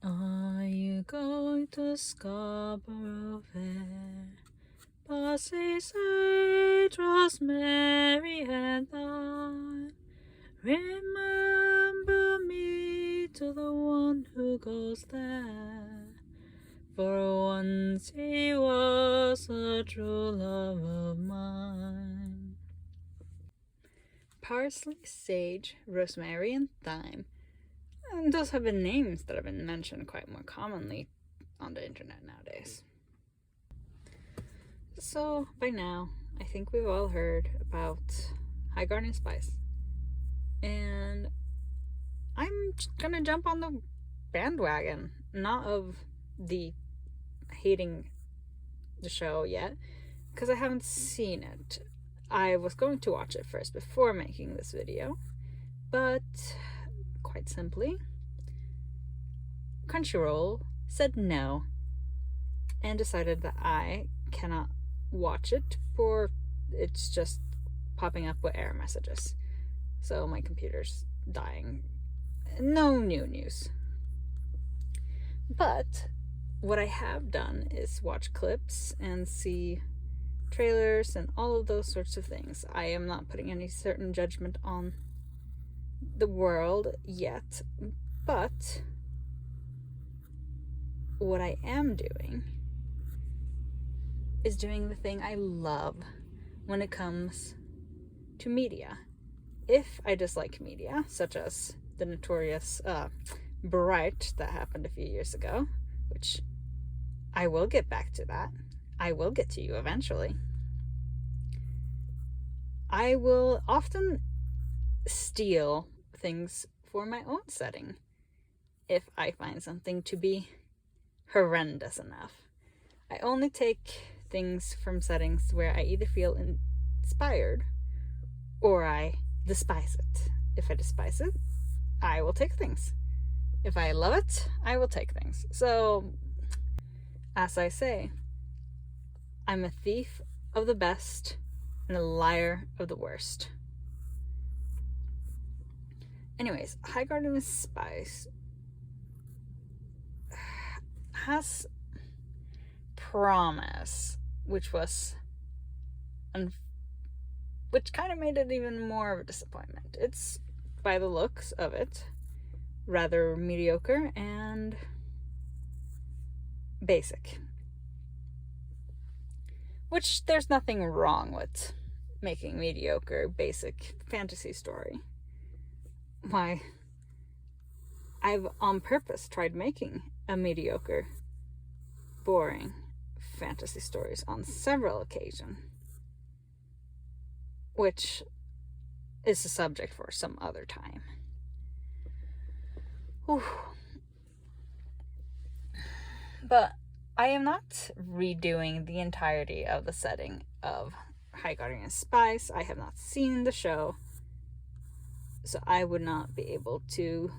Are you going to Scaurbory Fair? Parsley, sage, rosemary, and thyme. Remember me to the one who goes there. For once he was a true love of mine. Parsley, sage, rosemary, and thyme. And those have been names that have been mentioned quite more commonly on the internet nowadays. So by now, I think we've all heard about high garden spice. And I'm gonna jump on the bandwagon, not of the hating the show yet, because I haven't seen it. I was going to watch it first before making this video, but quite simply, Crunchyroll said no and decided that I cannot watch it, for it's just popping up with error messages. So my computer's dying. No new news. But what I have done is watch clips and see trailers and all of those sorts of things. I am not putting any certain judgment on the world yet, but what I am doing is doing the thing I love when it comes to media. If I dislike media, such as the notorious Bright that happened a few years ago, which I will get back to that. I will get to you eventually. I will often steal things for my own setting if I find something to be horrendous enough. I only take things from settings where I either feel inspired or I despise it. If I despise it, I will take things. If I love it, I will take things. So, as I say, I'm a thief of the best and a liar of the worst. Anyways, High Garden Spice has promise, which kind of made it even more of a disappointment. It's, by the looks of it, rather mediocre and basic. Which there's nothing wrong with making mediocre, basic fantasy story. Why, I've on purpose tried making a mediocre, boring fantasy stories on several occasions, which is a subject for some other time. Whew. But I am not redoing the entirety of the setting of High Guardian Spice. I have not seen the show, so I would not be able to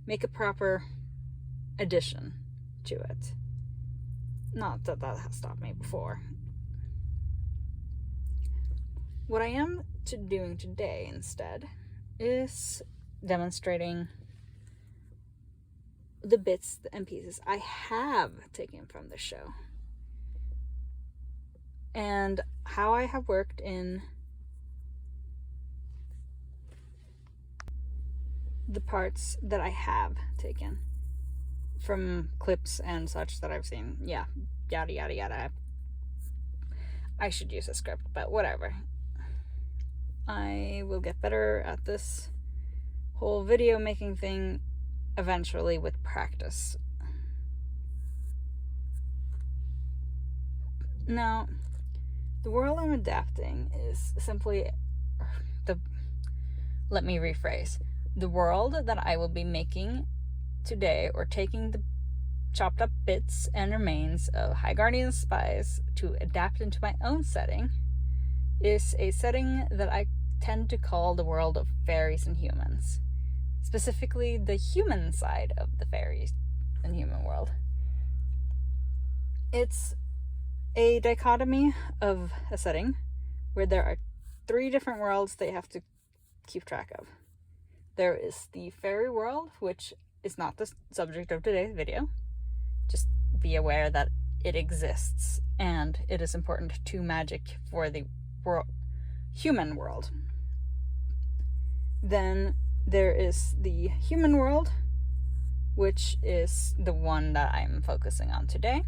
make a proper addition to it. Not that that has stopped me before. What I am doing today instead is demonstrating the bits and pieces I have taken from the show and how I have worked in the parts that I have taken from clips and such that I've seen. Yeah, yada yada yada. I should use a script, but whatever. I will get better at this whole video making thing eventually with practice. Now, the world I'm adapting is simply let me rephrase. The world that I will be making today, or taking the chopped up bits and remains of High Guardian Spies to adapt into my own setting, is a setting that I tend to call the world of fairies and humans. Specifically, the human side of the fairies and human world. It's a dichotomy of a setting where there are 3 different worlds they have to keep track of. There is the fairy world, which is not the subject of today's video. Just be aware that it exists and it is important to magic for the human world. Then there is the human world, which is the one that I'm focusing on today.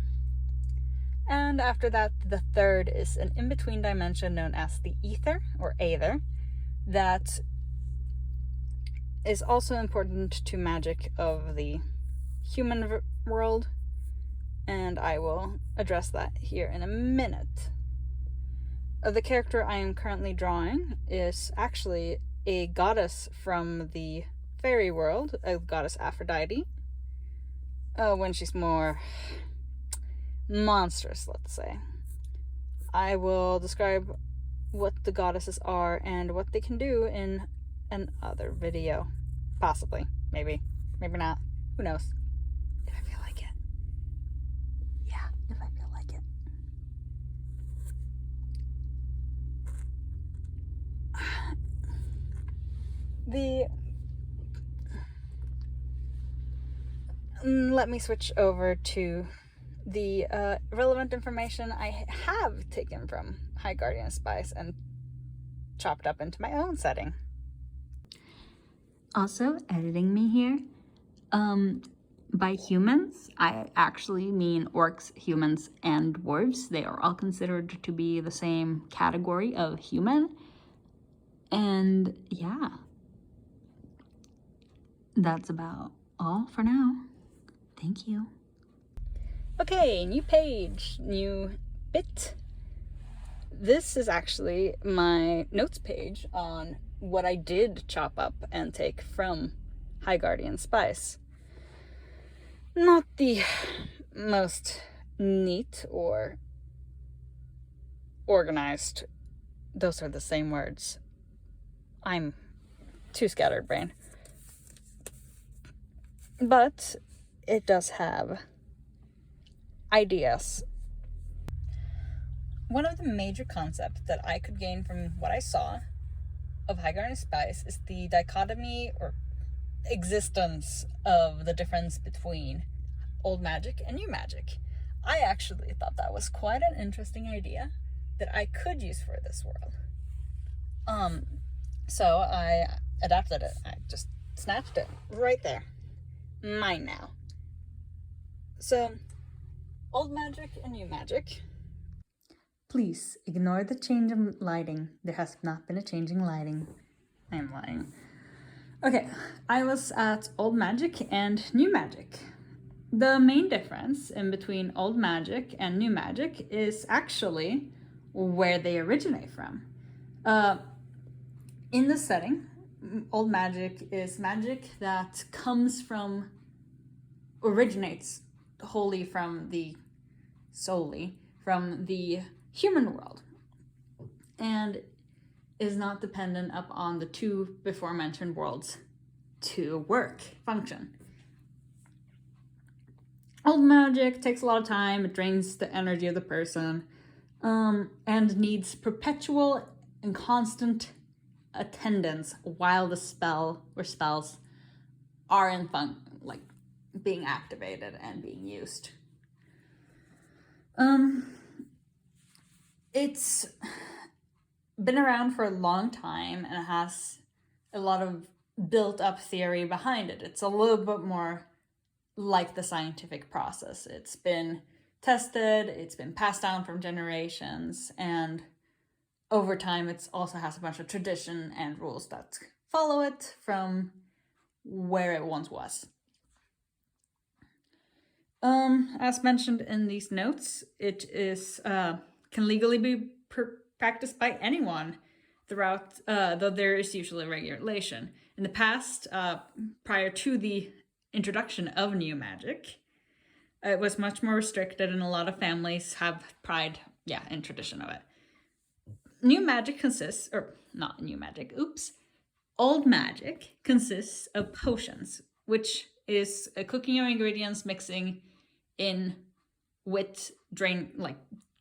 And after that, the third is an in-between dimension known as the ether, or aether, that is also important to magic of the human world, and I will address that here in a minute. The character I am currently drawing is actually a goddess from the fairy world, a goddess Aphrodite, when she's more monstrous, let's say. I will describe what the goddesses are and what they can do in another video. Possibly. Maybe. Maybe not. Who knows? If I feel like it. Yeah, if I feel like it. Let me switch over to the relevant information I have taken from High Guardian Spice and chopped up into my own setting. Also, editing me here. By humans, I actually mean orcs, humans, and dwarves. They are all considered to be the same category of human. And yeah, that's about all for now. Thank you. Okay, new page, new bit. This is actually my notes page on what I did chop up and take from High Guardian Spice. Not the most neat or organized. Those are the same words. I'm too scatterbrained. But it does have ideas. One of the major concepts that I could gain from what I saw of High Guardian Spice is the dichotomy or existence of the difference between old magic and new magic. I actually thought that was quite an interesting idea that I could use for this world. So I adapted it. I just snatched it right there. Mine now. So, old magic and new magic. Please ignore the change in lighting. There has not been a change in lighting. I am lying. Okay, I was at old magic and new magic. The main difference in between old magic and new magic is actually where they originate from. In the setting, old magic is magic that originates solely from the human world and is not dependent upon the two before mentioned worlds to function. Old magic takes a lot of time, it drains the energy of the person, and needs perpetual and constant attendance while the spell or spells are in being activated and being used. It's been around for a long time and it has a lot of built up theory behind it. It's a little bit more like the scientific process. It's been tested, it's been passed down from generations, and over time it also has a bunch of tradition and rules that follow it from where it once was. As mentioned in these notes, it is can legally be practiced by anyone throughout, though there is usually regulation. In the past, prior to the introduction of new magic, it was much more restricted, and a lot of families have pride, in tradition of it. Old magic consists of potions, which is cooking your ingredients, mixing in with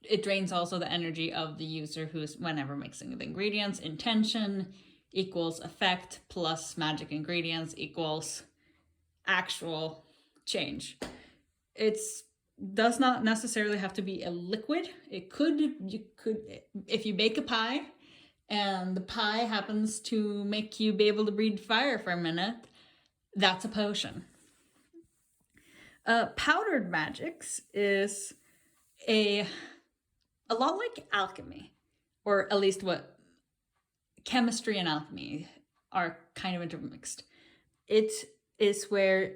it drains also the energy of the user who's whenever mixing the ingredients. Intention equals effect plus magic ingredients equals actual change. It's does not necessarily have to be a liquid. It could, if you bake a pie and the pie happens to make you be able to breathe fire for a minute, that's a potion. Powdered magics is a lot like alchemy, or at least what chemistry and alchemy are kind of intermixed. It is where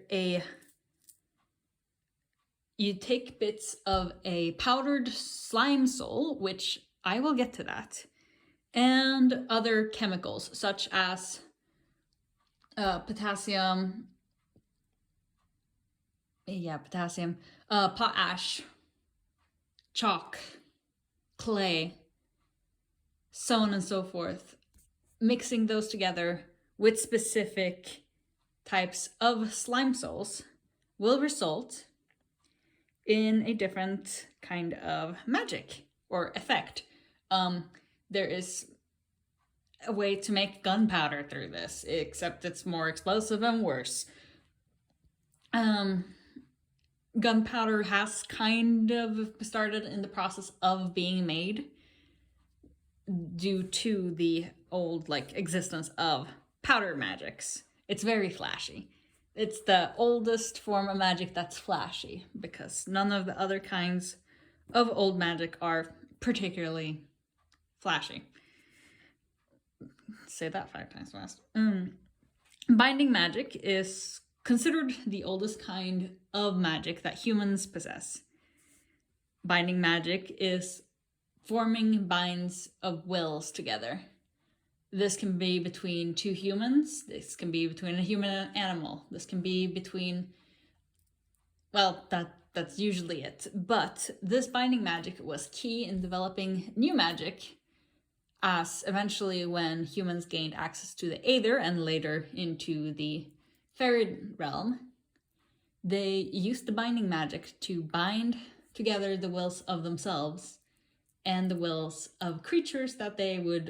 you take bits of a powdered slime soul, which I will get to that, and other chemicals such as potassium, potash, chalk, clay, so on and so forth. Mixing those together with specific types of slime souls will result in a different kind of magic or effect. There is a way to make gunpowder through this, except it's more explosive and worse. Gunpowder has kind of started in the process of being made due to the old existence of powder magics. It's very flashy. It's the oldest form of magic that's flashy, because none of the other kinds of old magic are particularly flashy. Say that 5 times fast. Binding magic is considered the oldest kind of magic that humans possess. Binding magic is forming binds of wills together. This can be between two humans. This can be between a human and an animal. This can be between, well, that's usually it. But this binding magic was key in developing new magic, as eventually when humans gained access to the Aether and later into the fairy realm, they used the binding magic to bind together the wills of themselves and the wills of creatures that they would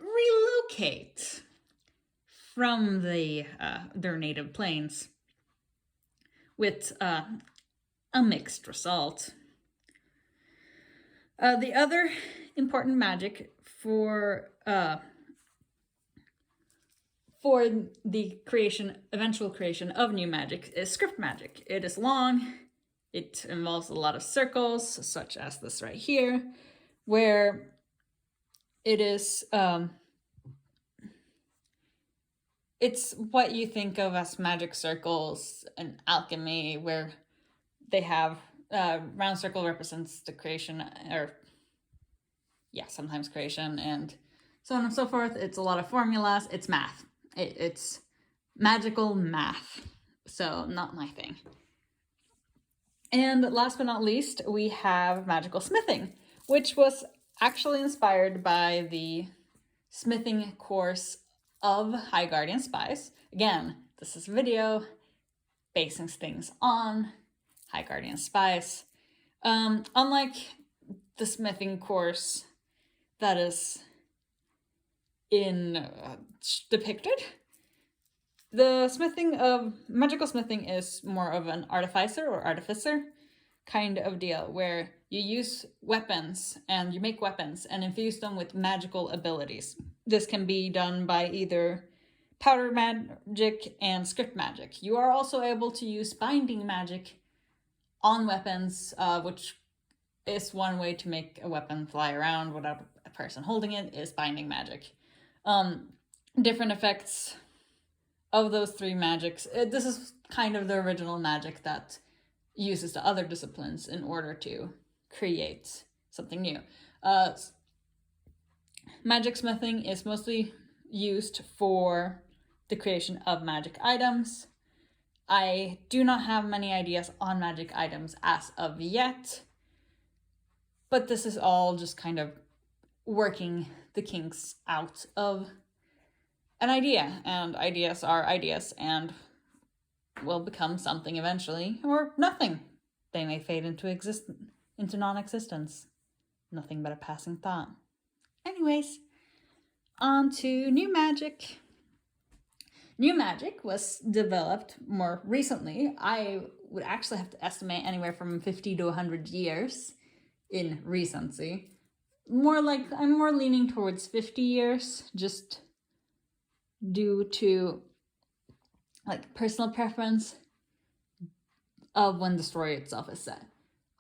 relocate from their native planes, with a mixed result. The other important magic for the eventual creation of new magic is script magic. It is long. It involves a lot of circles, such as this right here, where it is, it's what you think of as magic circles and alchemy, where they have round circle represents the creation, or sometimes creation, and so on and so forth. It's a lot of formulas. It's math. It's magical math. So not my thing. And last but not least, we have magical smithing, which was actually inspired by the smithing course of High Guardian Spies. Again, this is a video basing things on High Guardian Spies. Unlike the smithing course that is depicted, the magical smithing is more of an artificer or artificer kind of deal, where you use weapons and you make weapons and infuse them with magical abilities. This can be done by either powder magic and script magic. You are also able to use binding magic on weapons, which is one way to make a weapon fly around without a person holding it, is binding magic. Different effects of those 3 magics. This is kind of the original magic that uses the other disciplines in order to create something new. Magic smithing is mostly used for the creation of magic items. I do not have many ideas on magic items as of yet, but this is all just kind of working the kinks out of an idea, and ideas are ideas and will become something eventually, or nothing. They may fade into non-existence. Nothing but a passing thought. Anyways, on to new magic. New magic was developed more recently. I would actually have to estimate anywhere from 50 to 100 years in recency. I'm more leaning towards 50 years, just due to like personal preference of when the story itself is set.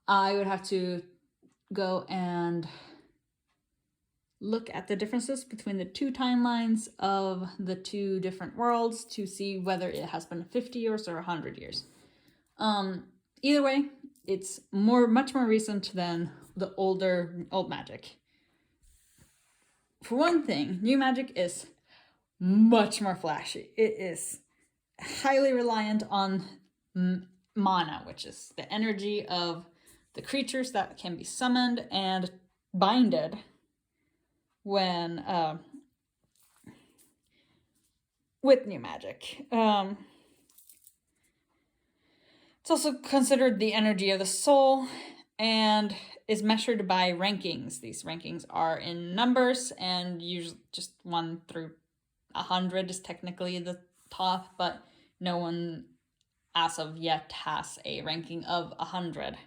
I would have to go and look at the differences between the two timelines of the two different worlds to see whether it has been 50 years or 100 years. Either way, it's much more recent than the old magic. For one thing, new magic is much more flashy. It is highly reliant on mana, which is the energy of the creatures that can be summoned and binded when with new magic. It's also considered the energy of the soul and is measured by rankings. These rankings are in numbers, and usually just 1 through 100 is technically the top, but no one as of yet has a ranking of 100.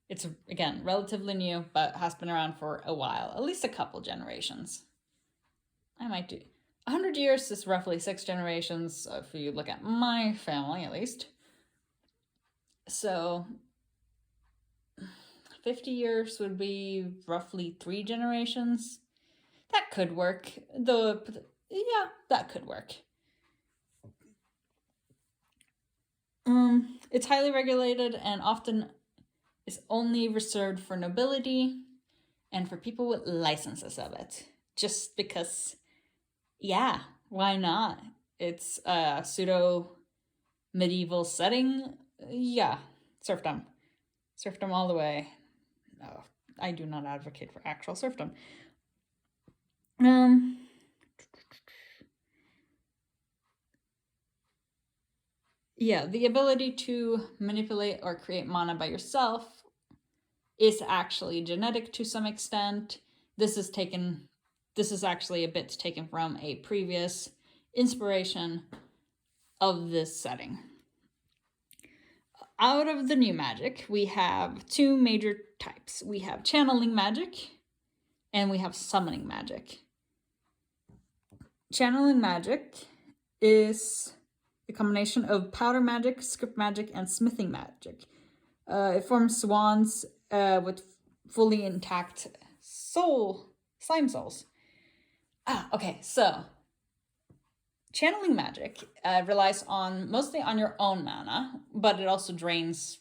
It's, again, relatively new, but has been around for a while, at least a couple generations. I might do 100 years is roughly 6 generations, if you look at my family at least. So 50 years would be roughly 3 generations. That could work. Yeah, that could work. It's highly regulated and often is only reserved for nobility and for people with licenses of it. Just because, yeah, why not? It's a pseudo-medieval setting. Yeah, serfdom. Serfdom all the way. No, I do not advocate for actual serfdom. Yeah, the ability to manipulate or create mana by yourself is actually genetic to some extent. This is actually a bit taken from a previous inspiration of this setting. Out of the new magic, we have 2 major types. We have channeling magic and we have summoning magic. Channeling magic is a combination of powder magic, script magic, and smithing magic. It forms swans with fully intact slime souls. Okay, so channeling magic relies mostly on your own mana, but it also drains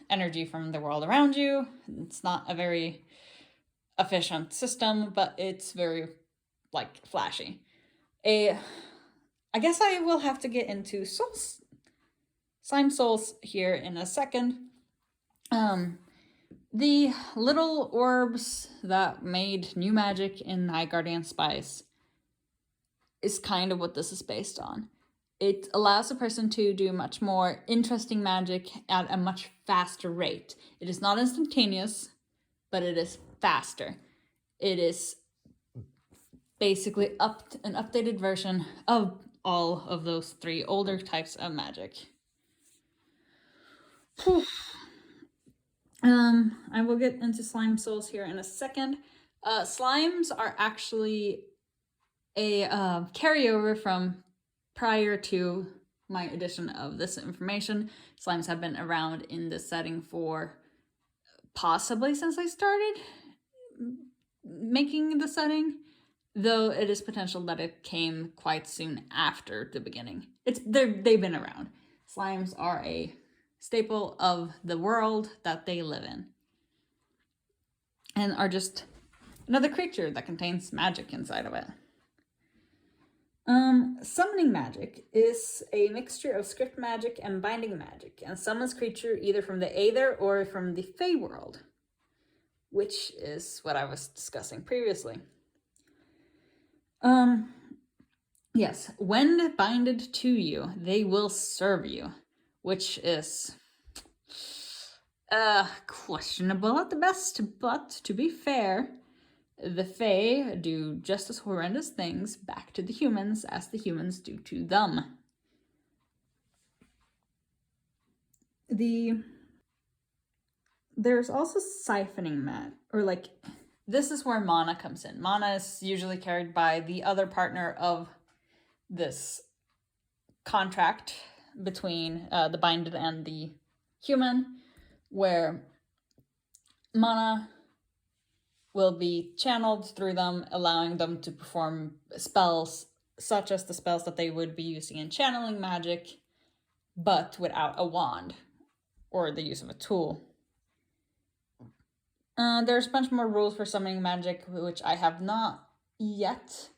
energy from the world around you. It's not a very efficient system, but it's very, flashy. I guess I will have to get into slime souls here in a second. The little orbs that made new magic in Gaurdian Spice is kind of what this is based on. It allows a person to do much more interesting magic at a much faster rate. It is not instantaneous, but it is faster. It is basically an updated version of all of those 3 older types of magic. I will get into slime souls here in a second. Slimes are actually a carryover from prior to my addition of this information. Slimes have been around in this setting for possibly since I started making the setting, though it is potential that it came quite soon after the beginning. They've been around. Slimes are a staple of the world that they live in, and are just another creature that contains magic inside of it. Summoning magic is a mixture of script magic and binding magic, and summons creature either from the Aether or from the Fey world, which is what I was discussing previously. Yes, when binded to you, they will serve you, which is questionable at the best, but to be fair, the Fae do just as horrendous things back to the humans as the humans do to them. There's also siphoning mat, or like, this is where mana comes in. Mana is usually carried by the other partner of this contract between the binded and the human, where mana will be channeled through them, allowing them to perform spells such as the spells that they would be using in channeling magic, but without a wand or the use of a tool. There's a bunch more rules for summoning magic, which I have not yet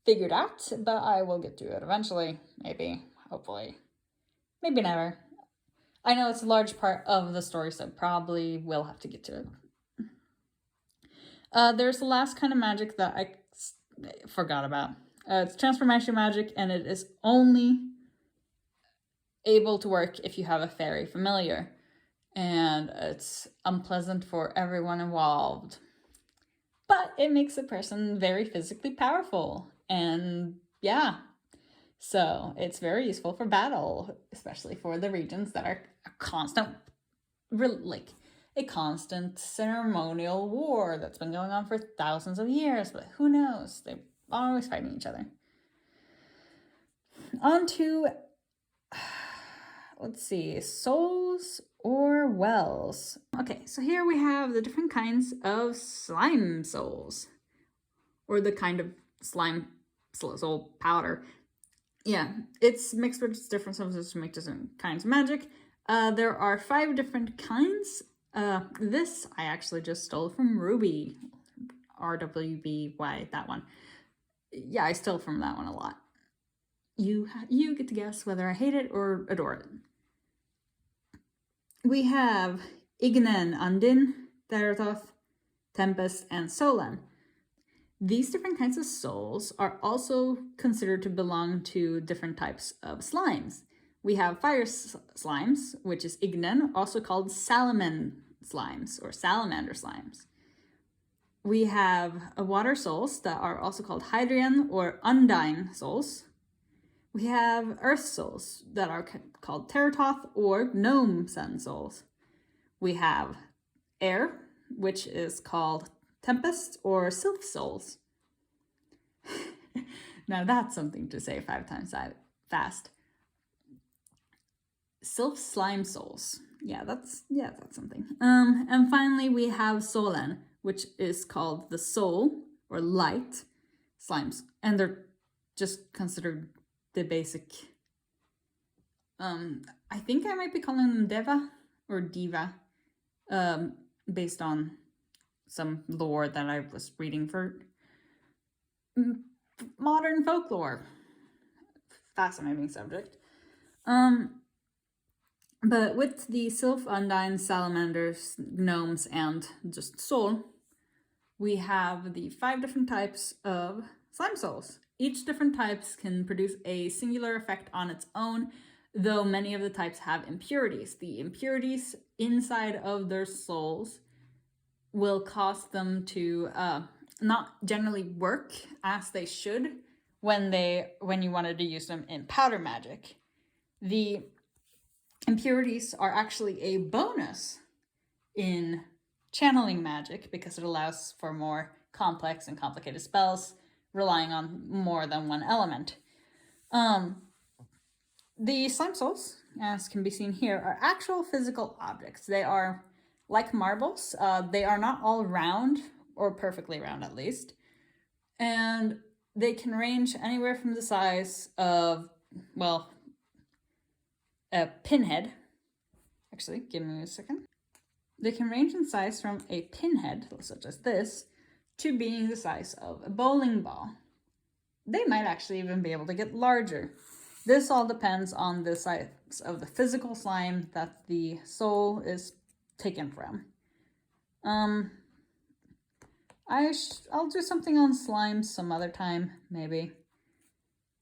figured out, but I will get to it eventually, maybe, hopefully, maybe never. I know it's a large part of the story, so probably will have to get to it. There's the last kind of magic that I forgot about. It's transformation magic, and it is only able to work if you have a fairy familiar. And it's unpleasant for everyone involved. But it makes a person very physically powerful. And yeah, so it's very useful for battle, especially for the regions that are a constant ceremonial war that's been going on for thousands of years. But who knows? They're always fighting each other. On to, let's see, souls or wells. Okay, so here we have the different kinds of slime souls, or the kind of slime soul powder. Yeah, it's mixed with different substances to make different kinds of magic. There are 5 different kinds. This I actually just stole from Ruby, RWBY, that one. Yeah, I stole from that one a lot. You get to guess whether I hate it or adore it. We have Ignen, Undin, Therathoth, Tempest, and Solan. These different kinds of souls are also considered to belong to different types of slimes. We have fire slimes, which is Ignen, also called salamander slimes. We have water souls that are also called Hydrian or Undying souls. We have earth souls that are called Teratoth or Gnome Sun souls. We have air, which is called Tempest or Sylph souls. Now that's something to say 5 times fast. Sylph slime souls. Yeah, that's something. And finally we have Solan, which is called the soul or light slimes, and they're just considered the basic. I think I might be calling them Deva or Diva, based on some lore that I was reading for modern folklore. Fascinating subject. But with the Sylph, Undine, Salamanders, Gnomes, and just Soul, we have the 5 different types of slime souls. Each different types can produce a singular effect on its own, though many of the types have impurities. The impurities inside of their souls will cause them to not generally work as they should when you wanted to use them in powder magic. The impurities are actually a bonus in channeling magic because it allows for more complex and complicated spells relying on more than one element. The slime souls, as can be seen here, are actual physical objects. They are like marbles. They are not all round, or perfectly round at least. And they can range anywhere from the size of, well, a pinhead. Actually, give me a second. They can range in size from a pinhead, such as this, to being the size of a bowling ball. They might actually even be able to get larger. This all depends on the size of the physical slime that the soul is taken from. I'll do something on slimes some other time, maybe.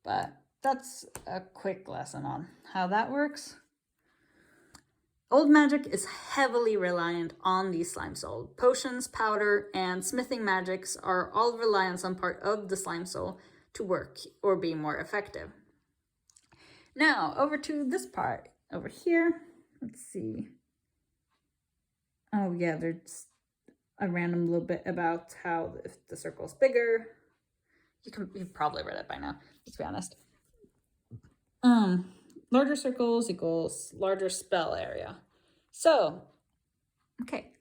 But that's a quick lesson on how that works. Old magic is heavily reliant on the slime soul. Potions, powder, and smithing magics are all rely on some part of the slime soul to work or be more effective. Now, over to this part over here. let's see. Oh yeah, there's a random little bit about how if the circle's bigger, you've probably read it by now, let's be honest. Larger circles equals larger spell area. So, okay,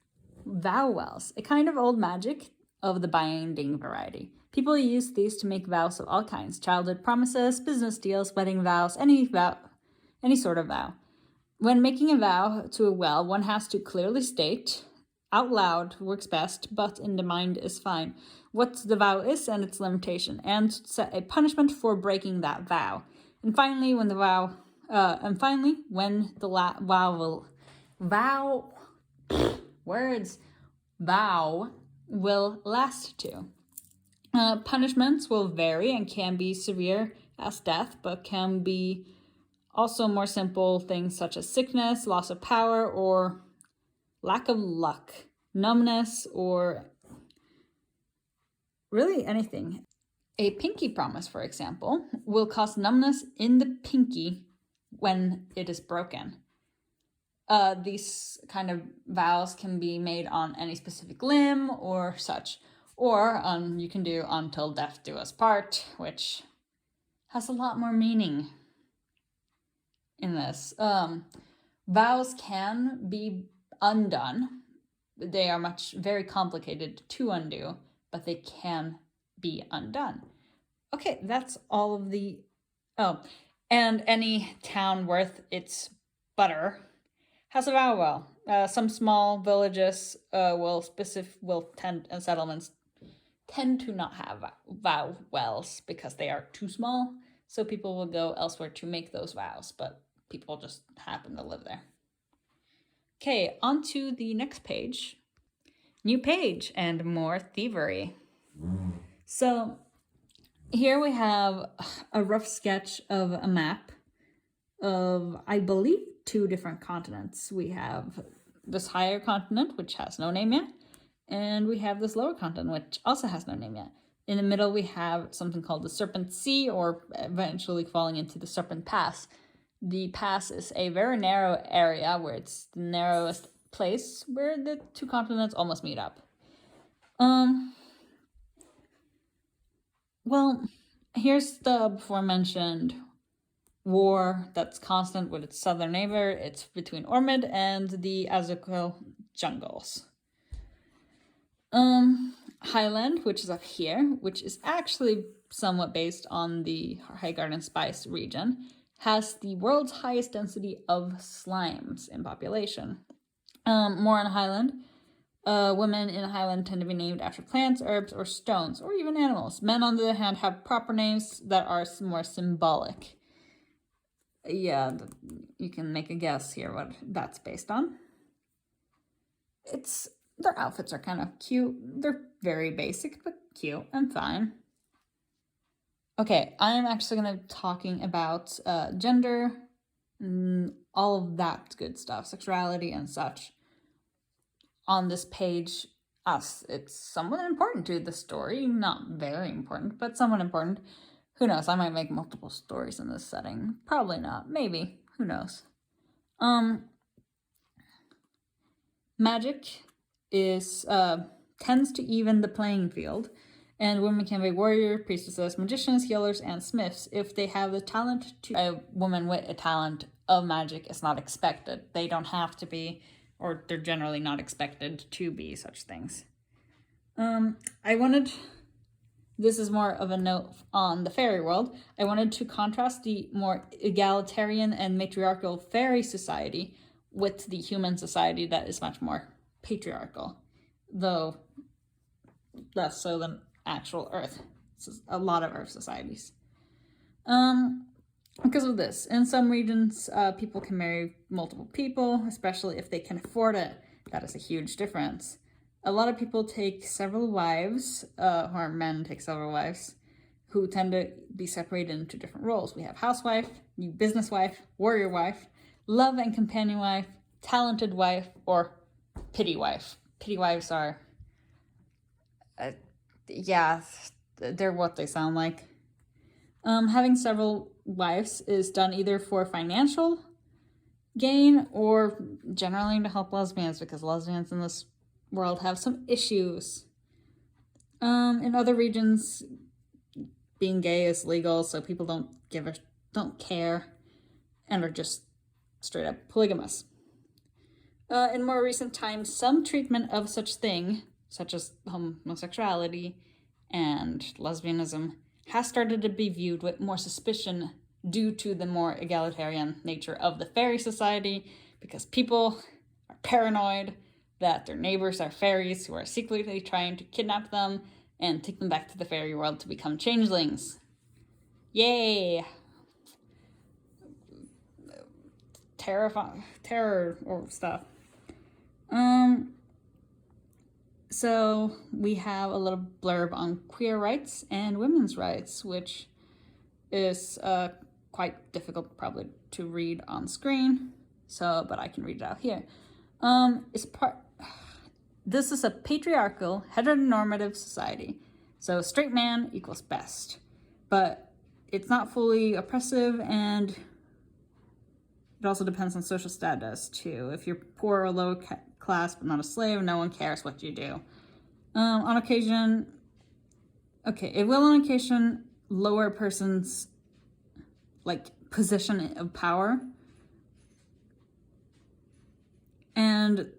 vow wells, a kind of old magic of the binding variety. People use these to make vows of all kinds: childhood promises, business deals, wedding vows, any sort of vow. When making a vow to a well, one has to clearly state, out loud works best, but in the mind is fine, what the vow is and its limitation, and set a punishment for breaking that vow. And finally, when the vow will last to. Punishments will vary and can be severe as death, but can be also more simple things such as sickness, loss of power, or lack of luck, numbness, or really anything. A pinky promise, for example, will cause numbness in the pinky when it is broken. These kind of vows can be made on any specific limb or such. Or you can do until death do us part, which has a lot more meaning in this. Vows can be undone. They are very complicated to undo, but they can be undone. Okay, that's all of the... Oh, and any town worth its butter has a vow well. Some small villages and settlements tend to not have vow wells because they are too small, so people will go elsewhere to make those vows, but people just happen to live there. Okay, on to the next page. New page and more thievery. So here we have a rough sketch of a map of, I believe, 2 different continents. We have this higher continent, which has no name yet, and we have this lower continent, which also has no name yet. In the middle, we have something called the Serpent Sea, or eventually falling into the Serpent Pass. The pass is a very narrow area where it's the narrowest place where the 2 continents almost meet up. Well, here's the before-mentioned war that's constant with its southern neighbor. It's between Ormid and the Azukil jungles. Highland, which is up here, which is actually somewhat based on the Highgarden Spice region, has the world's highest density of slimes in population. More on Highland. Women in Highland tend to be named after plants, herbs, or stones, or even animals. Men, on the other hand, have proper names that are more symbolic. Yeah, you can make a guess here what that's based on. Their outfits are kind of cute. They're very basic, but cute and fine. Okay, I'm actually going to be talking about gender, and all of that good stuff, sexuality and such. On this page, it's somewhat important to the story. Not very important, but somewhat important. Who knows? I might make multiple stories in this setting. Probably not. Maybe. Who knows? Magic tends to even the playing field, and women can be warrior, priestesses, magicians, healers, and smiths if they have the talent to. A woman with a talent of magic is not expected. They don't have to be, or they're generally not expected to be such things. This is more of a note on the fairy world. I wanted to contrast the more egalitarian and matriarchal fairy society with the human society that is much more patriarchal, though less so than actual Earth. A lot of Earth societies. Because of this, in some regions, people can marry multiple people, especially if they can afford it. That is a huge difference. A lot of people take several wives, or men take several wives, who tend to be separated into different roles. We have housewife, business wife, warrior wife, love and companion wife, talented wife, or pity wife. Pity wives are, they're what they sound like. Having several wives is done either for financial gain, or generally to help lesbians, because lesbians in this world have some issues. In other regions, being gay is legal, so people don't care and are just straight up polygamous. In more recent times, some treatment of such thing, such as homosexuality and lesbianism, has started to be viewed with more suspicion due to the more egalitarian nature of the fairy society, because people are paranoid that their neighbors are fairies who are secretly trying to kidnap them and take them back to the fairy world to become changelings. Yay! Terror or stuff. So we have a little blurb on queer rights and women's rights, which is quite difficult probably to read on screen. But I can read it out here. This is a patriarchal, heteronormative society. So straight man equals best. But it's not fully oppressive, and it also depends on social status too. If you're poor or low class but not a slave, no one cares what you do. On occasion, it will on occasion lower a person's position of power. And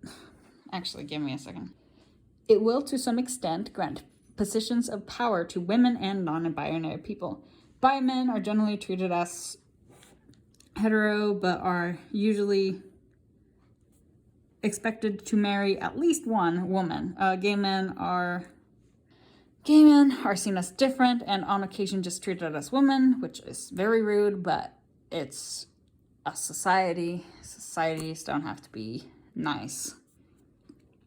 actually, give me a second. It will to some extent grant positions of power to women and non-binary people. Bi men are generally treated as hetero, but are usually expected to marry at least one woman. Gay men are seen as different and on occasion just treated as women, which is very rude, but it's a society. Societies don't have to be nice.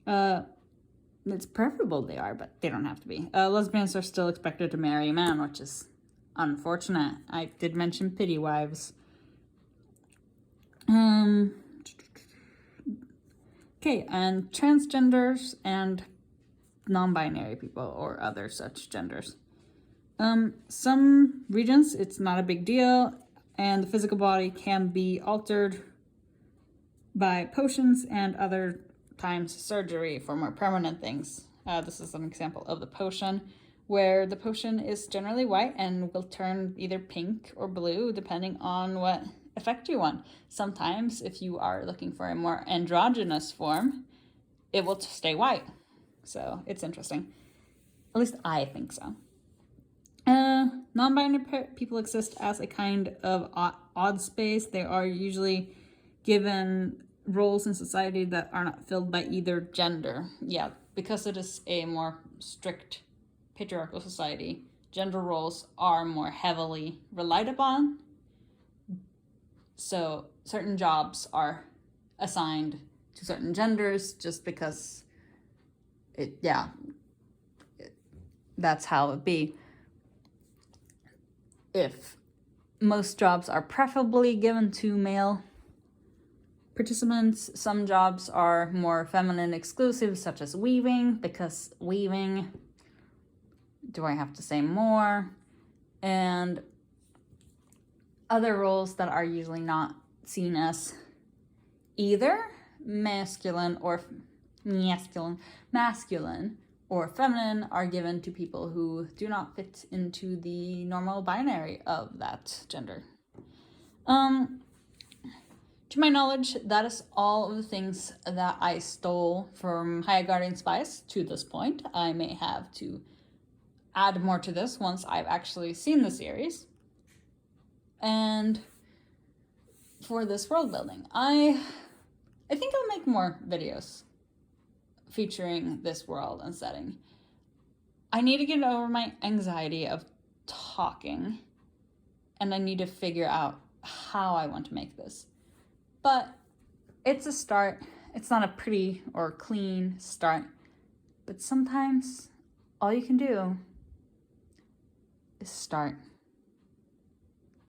It's preferable they are, but they don't have to be. Lesbians are still expected to marry a man, which is unfortunate. I did mention pity wives. And transgenders and non-binary people or other such genders. Some regions, it's not a big deal, and the physical body can be altered by potions and other times surgery for more permanent things. This is an example of the potion, where the potion is generally white and will turn either pink or blue depending on what effect you want. Sometimes, if you are looking for a more androgynous form, it will stay white. So it's interesting. At least I think so. Non-binary people exist as a kind of odd space. They are usually given roles in society that are not filled by either gender. Yeah, because it is a more strict patriarchal society, gender roles are more heavily relied upon. So certain jobs are assigned to certain genders just because that's how it be. If most jobs are preferably given to male participants, some jobs are more feminine exclusive, such as weaving, because weaving, do I have to say more? And other roles that are usually not seen as either masculine or feminine are given to people who do not fit into the normal binary of that gender. To my knowledge, that is all of the things that I stole from High Guardian Spies to this point. I may have to add more to this once I've actually seen the series. And for this world building, I think I'll make more videos featuring this world and setting. I need to get over my anxiety of talking, and I need to figure out how I want to make this. But it's a start. It's not a pretty or clean start, but sometimes all you can do is start.